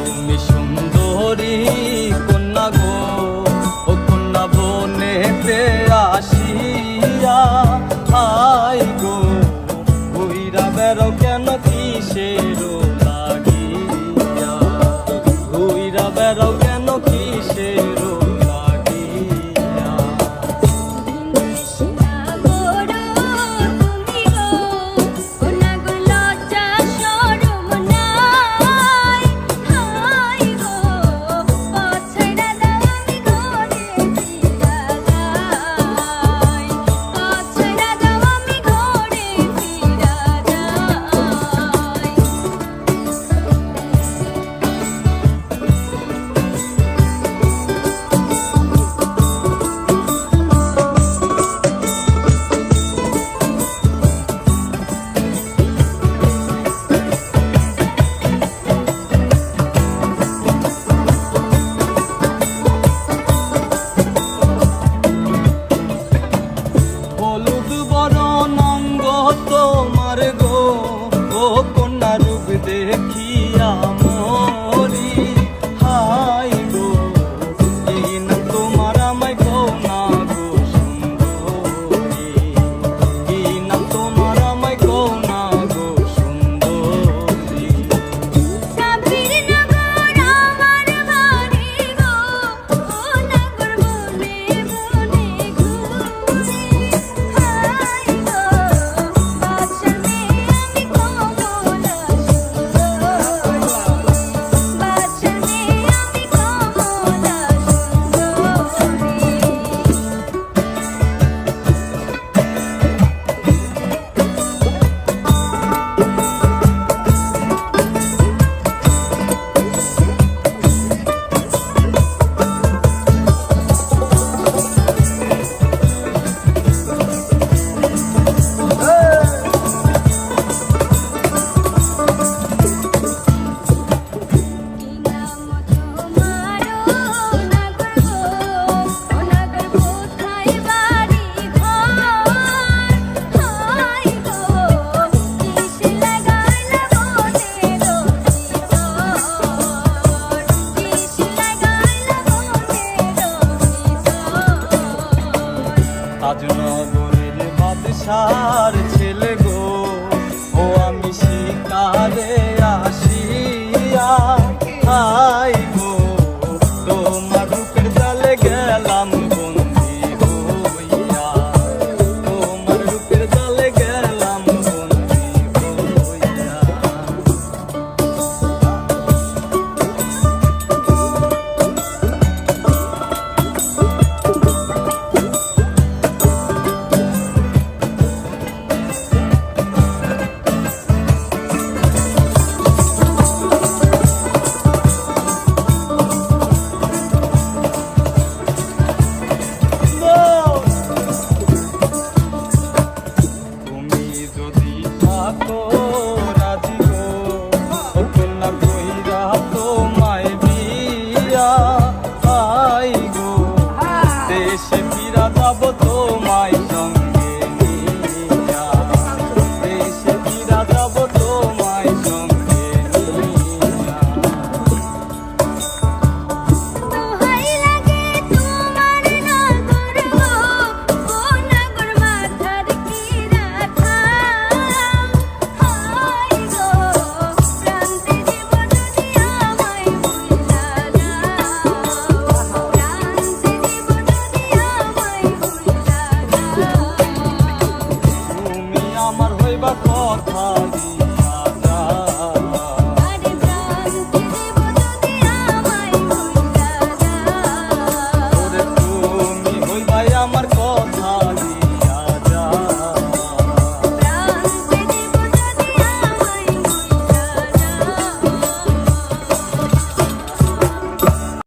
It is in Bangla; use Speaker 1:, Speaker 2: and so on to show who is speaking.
Speaker 1: তুমি সুন্দরী কন্যা গো, ও কন্যা বনেতে আসিয়া হাই গো ঘুইরা বেড়াও কেন কিসের লাগিয়া, ঘুইরা বেড়াও কেন কিসের তোমার গো, ও কন্যা রূপ দেখিয়া মরি হাই গো, কি নাম তোমার আমায় গো না গো সুন্দরী, কি নাম তোমার আমায় গো না গো সুন্দরী। রাজনগরের বাদশার ছেলে গো, ও আমি শিকারে আসিয়া হাই গো তোমার রূপের জালে গেলাম বন্দি হইয়া, তোমার রূপের জালে গেলাম বন্দি হইয়া। দেশে ফিরা যাব তোমায় সঙ্গে নিয়া, দেশে ফিরা যাব তোমায় সঙ্গে নিয়া।
Speaker 2: দোহাই লাগে তোমার নাগর গো, ও নাগর মাথার কি রাখা হাই গো, প্রান্তে জীবন দিয়া আমায় ভুইলা যাও, প্রান্তে জীবন দিয়া আমায় ভুইলা যাও।
Speaker 1: তুমি আমার হইবা কথা